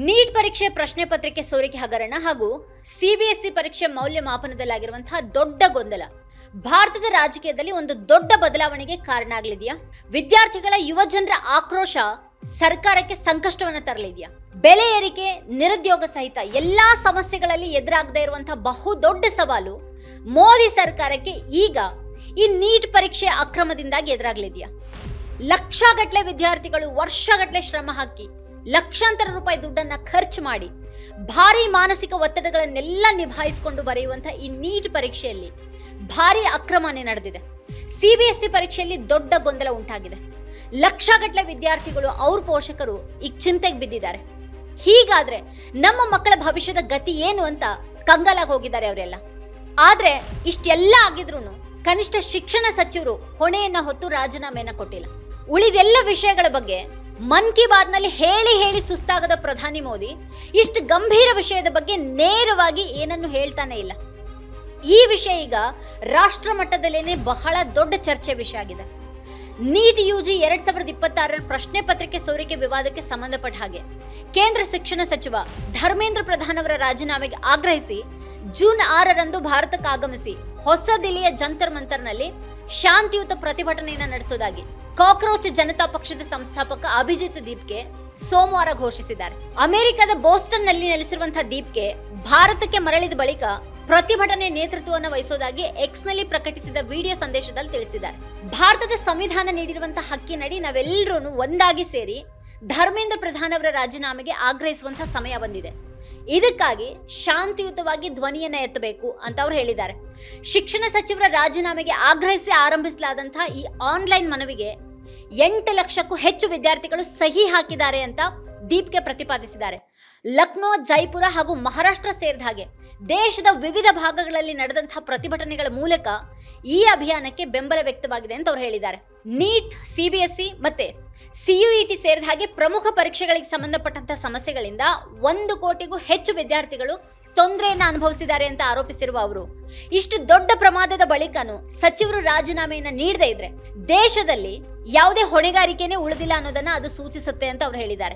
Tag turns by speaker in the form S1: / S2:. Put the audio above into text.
S1: Neat ಪರೀಕ್ಷೆ ಪ್ರಶ್ನೆ ಪತ್ರಿಕೆ ಸೋರಿಕೆ ಹಗರಣ ಹಾಗೂ ಸಿಬಿಎಸ್ಇ ಪರೀಕ್ಷೆ ಮೌಲ್ಯಮಾಪನದಲ್ಲಾಗಿರುವಂತಹ ದೊಡ್ಡ ಗೊಂದಲ ಭಾರತದ ರಾಜಕೀಯದಲ್ಲಿ ಒಂದು ದೊಡ್ಡ ಬದಲಾವಣೆಗೆ ಕಾರಣ ಆಗಲಿದೆಯಾ? ವಿದ್ಯಾರ್ಥಿಗಳ ಯುವಜನರ ಆಕ್ರೋಶ ಸರ್ಕಾರಕ್ಕೆ ಸಂಕಷ್ಟವನ್ನು ತರಲಿದೆಯಾ? ಬೆಲೆ ಏರಿಕೆ, ನಿರುದ್ಯೋಗ ಸಹಿತ ಎಲ್ಲಾ ಸಮಸ್ಯೆಗಳಲ್ಲಿ ಎದುರಾಗದೇ ಇರುವಂತಹ ಬಹುದೊಡ್ಡ ಸವಾಲು ಮೋದಿ ಸರ್ಕಾರಕ್ಕೆ ಈಗ ಈ ನೀಟ್ ಪರೀಕ್ಷೆ ಅಕ್ರಮದಿಂದಾಗಿ ಎದುರಾಗಲಿದೆಯಾ? ಲಕ್ಷಗಟ್ಟಲೆ ವಿದ್ಯಾರ್ಥಿಗಳು ವರ್ಷಗಟ್ಟಲೆ ಶ್ರಮ ಹಾಕಿ ಲಕ್ಷಾಂತರ ರೂಪಾಯಿ ದುಡ್ಡನ್ನ ಖರ್ಚು ಮಾಡಿ ಭಾರಿ ಮಾನಸಿಕ ಒತ್ತಡಗಳನ್ನೆಲ್ಲ ನಿಭಾಯಿಸಿಕೊಂಡು ಬರೆಯುವಂತಹ ಈ ನೀಟ್ ಪರೀಕ್ಷೆಯಲ್ಲಿ ಭಾರಿ ಅಕ್ರಮನೇ ನಡೆದಿದೆ. ಸಿಬಿಎಸ್ಇ ಪರೀಕ್ಷೆಯಲ್ಲಿ ದೊಡ್ಡ ಗೊಂದಲ ಉಂಟಾಗಿದೆ. ಲಕ್ಷಗಟ್ಟಲೆ ವಿದ್ಯಾರ್ಥಿಗಳು ಅವ್ರ ಪೋಷಕರು ಈಗ ಚಿಂತೆಗೆ ಬಿದ್ದಿದ್ದಾರೆ. ಹೀಗಾದ್ರೆ ನಮ್ಮ ಮಕ್ಕಳ ಭವಿಷ್ಯದ ಗತಿ ಏನು ಅಂತ ಕಂಗಾಲಾಗಿ ಹೋಗಿದ್ದಾರೆ ಅವರೆಲ್ಲ. ಆದ್ರೆ ಇಷ್ಟೆಲ್ಲ ಆಗಿದ್ರು ಕನಿಷ್ಠ ಶಿಕ್ಷಣ ಸಚಿವರು ಹೊಣೆಯನ್ನ ಹೊತ್ತು ರಾಜೀನಾಮೆಯನ್ನ ಕೊಟ್ಟಿಲ್ಲ. ಉಳಿದೆಲ್ಲ ವಿಷಯಗಳ ಬಗ್ಗೆ ಮನ್ ಕಿ ಬಾತ್ನಲ್ಲಿ ಹೇಳಿ ಹೇಳಿ ಸುಸ್ತಾಗದ ಪ್ರಧಾನಿ ಮೋದಿ ಇಷ್ಟು ಗಂಭೀರ ವಿಷಯದ ಬಗ್ಗೆ ನೇರವಾಗಿ ಏನನ್ನು ಹೇಳ್ತಾನೆ ಇಲ್ಲ. ಈ ವಿಷಯ ಈಗ ರಾಷ್ಟ್ರ ಮಟ್ಟದಲ್ಲೇನೆ ಬಹಳ ದೊಡ್ಡ ಚರ್ಚೆ ವಿಷಯ ಆಗಿದೆ. ನೀಟ್ ಯುಜಿ 2026 ಪ್ರಶ್ನೆ ಪತ್ರಿಕೆ ಸೋರಿಕೆ ವಿವಾದಕ್ಕೆ ಸಂಬಂಧಪಟ್ಟ ಹಾಗೆ ಕೇಂದ್ರ ಶಿಕ್ಷಣ ಸಚಿವ ಧರ್ಮೇಂದ್ರ ಪ್ರಧಾನ್ ಅವರ ರಾಜೀನಾಮೆಗೆ ಆಗ್ರಹಿಸಿ ಜೂನ್ 6ರಂದು ಭಾರತಕ್ಕೆ ಆಗಮಿಸಿ ಹೊಸ ದಿಲ್ಲಿಯ ಜಂತರ್ ಮಂತರ್ನಲ್ಲಿ ಶಾಂತಿಯುತ ಪ್ರತಿಭಟನೆಯನ್ನು ನಡೆಸುವುದಾಗಿ ಕಾಕ್ರೋಚ್ ಜನತಾ ಪಕ್ಷದ ಸಂಸ್ಥಾಪಕ ಅಭಿಜಿತ್ ದೀಪ್ಗೆ ಸೋಮವಾರ ಘೋಷಿಸಿದ್ದಾರೆ. ಅಮೆರಿಕದ ಬೋಸ್ಟನ್ ನಲ್ಲಿ ನೆಲೆಸಿರುವಂತಹ ದೀಪ್ಗೆ ಭಾರತಕ್ಕೆ ಮರಳಿದ ಬಳಿಕ ಪ್ರತಿಭಟನೆ ನೇತೃತ್ವವನ್ನು ವಹಿಸುವುದಾಗಿ ಎಕ್ಸ್ ನಲ್ಲಿ ಪ್ರಕಟಿಸಿದ ವಿಡಿಯೋ ಸಂದೇಶದಲ್ಲಿ ತಿಳಿಸಿದ್ದಾರೆ. ಭಾರತದ ಸಂವಿಧಾನ ನೀಡಿರುವಂತಹ ಹಕ್ಕಿನಡಿ ನಾವೆಲ್ಲರೂ ಒಂದಾಗಿ ಸೇರಿ ಧರ್ಮೇಂದ್ರ ಪ್ರಧಾನ್ ಅವರ ರಾಜೀನಾಮೆಗೆ ಆಗ್ರಹಿಸುವಂತಹ ಸಮಯ ಬಂದಿದೆ. ಇದಕ್ಕಾಗಿ ಶಾಂತಿಯುತವಾಗಿ ಧ್ವನಿಯನ್ನ ಎತ್ತಬೇಕು ಅಂತ ಅವರು ಹೇಳಿದ್ದಾರೆ. ಶಿಕ್ಷಣ ಸಚಿವರ ರಾಜೀನಾಮೆಗೆ ಆಗ್ರಹಿಸಿ ಆರಂಭಿಸಲಾದಂತಹ ಈ ಆನ್ಲೈನ್ ಮನವಿಗೆ 8 ಲಕ್ಷಕ್ಕೂ ಹೆಚ್ಚು ವಿದ್ಯಾರ್ಥಿಗಳು ಸಹಿ ಹಾಕಿದ್ದಾರೆ ಅಂತ ದೀಪ್ಗೆ ಪ್ರತಿಪಾದಿಸಿದ್ದಾರೆ. ಲಕ್ನೋ, ಜೈಪುರ ಹಾಗೂ ಮಹಾರಾಷ್ಟ್ರ ಸೇರಿದ ಹಾಗೆ ದೇಶದ ವಿವಿಧ ಭಾಗಗಳಲ್ಲಿ ನಡೆದಂತಹ ಪ್ರತಿಭಟನೆಗಳ ಮೂಲಕ ಈ ಅಭಿಯಾನಕ್ಕೆ ಬೆಂಬಲ ವ್ಯಕ್ತವಾಗಿದೆ ಅಂತ ಅವರು ಹೇಳಿದ್ದಾರೆ. ನೀಟ್, ಸಿಬಿಎಸ್ಇ ಮತ್ತೆ ಸಿಯುಇಟಿ ಸೇರಿದ ಹಾಗೆ ಪ್ರಮುಖ ಪರೀಕ್ಷೆಗಳಿಗೆ ಸಂಬಂಧಪಟ್ಟಂತಹ ಸಮಸ್ಯೆಗಳಿಂದ 1 ಕೋಟಿಗೂ ಹೆಚ್ಚು ವಿದ್ಯಾರ್ಥಿಗಳು ತೊಂದರೆಯನ್ನು ಅನುಭವಿಸಿದ್ದಾರೆ ಅಂತ ಆರೋಪಿಸಿರುವ ಅವರು ಇಷ್ಟು ದೊಡ್ಡ ಪ್ರಮಾದದ ಬಳಿಕನೂ ಸಚಿವರು ರಾಜೀನಾಮೆಯನ್ನ ನೀಡದೇ ಇದ್ರೆ ದೇಶದಲ್ಲಿ ಯಾವುದೇ ಹೊಣೆಗಾರಿಕೆನೇ ಉಳಿದಿಲ್ಲ ಅನ್ನೋದನ್ನ ಅದು ಸೂಚಿಸುತ್ತೆ ಅಂತ ಅವರು ಹೇಳಿದ್ದಾರೆ.